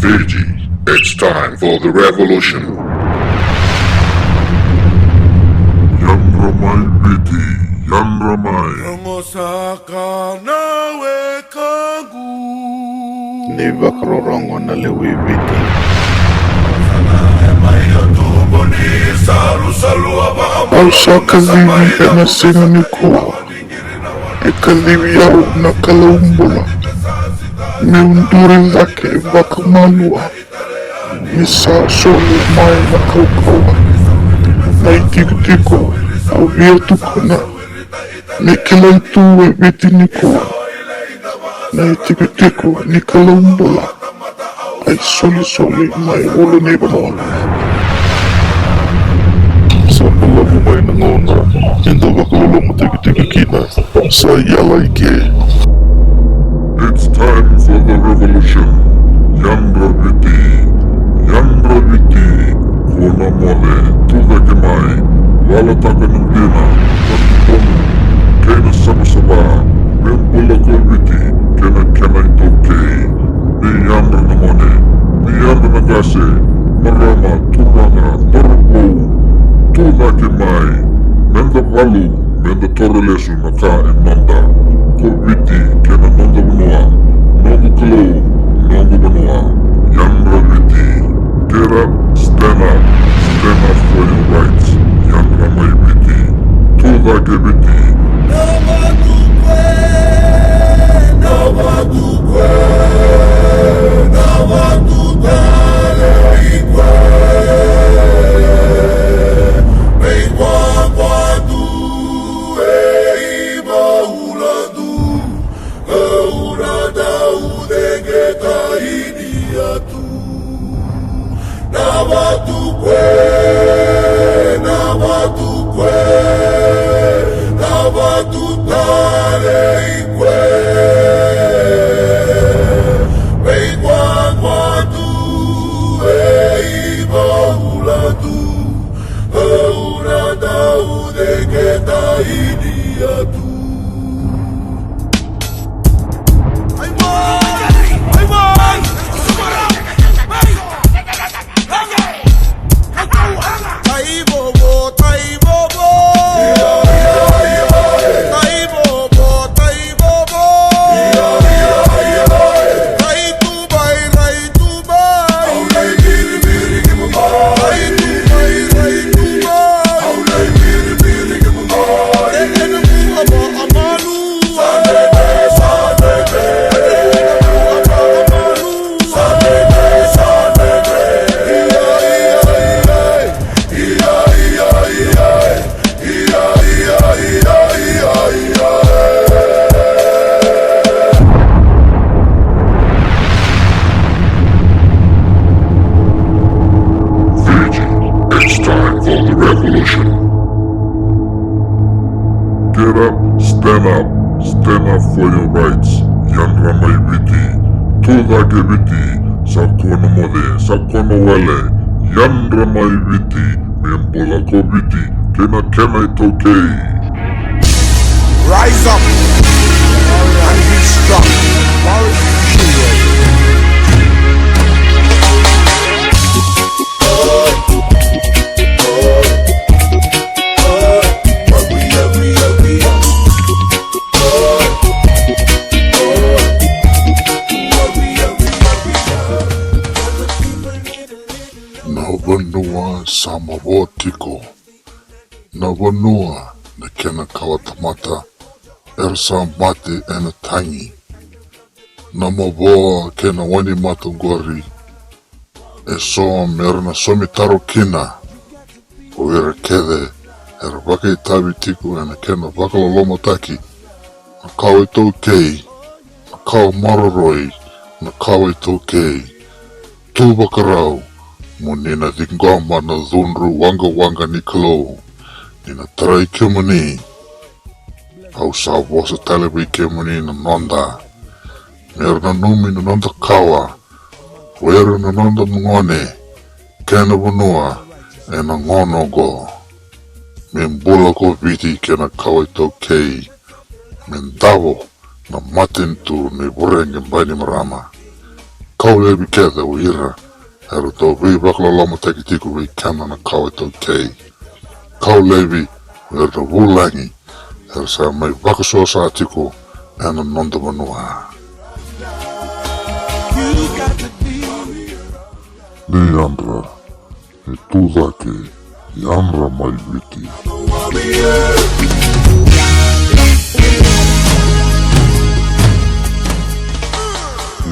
Fiji, it's time for the revolution. Yadra Mai Viti, Yadra Mai. Ni vakrorongo na lewi viti. Au sa kaliwi e na singa ni koa. E kaliwi au na kalaumbula. Me unduri lake e wakamalua. Ni sa solo mai na kaukaua. Na i tiko au via tukuna. Me kilai tu e viti ni koa. Na i tiko ni kalaumbula. Ai soli mai ulu ni banoa. Sa palamu mai na ngona. Inda wakalolo mo tiki kina. Sa yala ike. It's time for the revolution. Yadra Viti, kona mole, tuveke mai, wala taka ng dina, patutomu, kena sama-sama, membula ko Viti, kena ito kay, ni Yadra na mone, ni Yadra na gase, marama, turanga, torpo, tuveke mai, menda valu, menda torelesu na ka nonda, ko Viti, kena nonda banua, nongo kalo, nongo banua, Yadra Viti, get up, stand up for your rights, Yadra Mai Viti, tuveke Viti. Get up, stand up for your rights, Yadra Mai Viti, tuveke Viti, sa kona mode, sa kona wale, Yadra Mai Viti, membula ko Viti, kena ito kay. Rise up and be strong. Na vanua sama votiko, na vanua na kena kawatamata, ersa mate ena tangi, na mavoa kena wani matungori, e soa merna somitaro kina, o era kede, era waka itabi tiku ena kena wakalolomo taki, na kawa ito kei, na kawa maroroi, na kawa ito kei, tu bakarau, mo nina dingoma na dhunru wanga ni kalo, nina tarai kemani, au sa wasa telebi kemani na nonda, mera na numi na nonda kawa, wera na nonda ngone, kena vanua, e na ngono go, membula ko Viti kena kawa ito kei, mendavo na matin tu ni boreng bani marama. Kau levi keda o ira. Hero tau vei wakla lama teki tiku vei kama na kau e tau kei. Kau levi o ira wulangi. Hero sa mai wakasoa sa tiku ena nonda manua. Ni Yadra, e tūdake Yadra Mai Viti.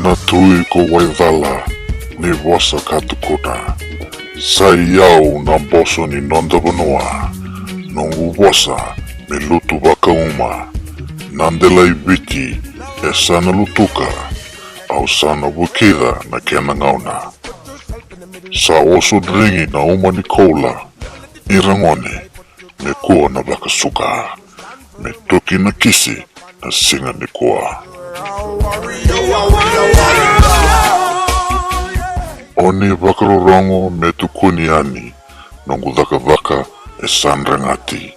Na tui ko waidhala ni wasa katukuna. Sai iau na boso ni nonda vanua. Nongu wasa me lutu waka uma. Nandelai viti e sana lutuka. Au sana wukida na kena ngauna. Sa oso dringi na uma ni koula. Irangone me kua na waka suka. Me toki na kisi na singa ni kua. Oni wakarorongo me tukuni ani. Nongu dhaka e sanrangati.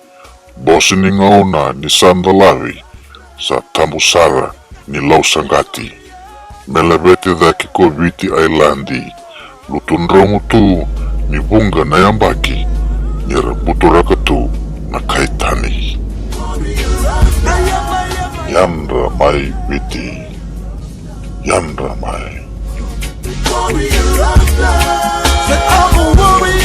Bosi ni ngauna ni sandalawi. Sa tambusara ni lausangati. Melebete dhaki ko Viti Islandi. Lutun rongo tu ni bunga na yambaki. Nira buturaka tu na kaitani. Yadra Mai Viti. Yadra Mai. Said I'm a warrior.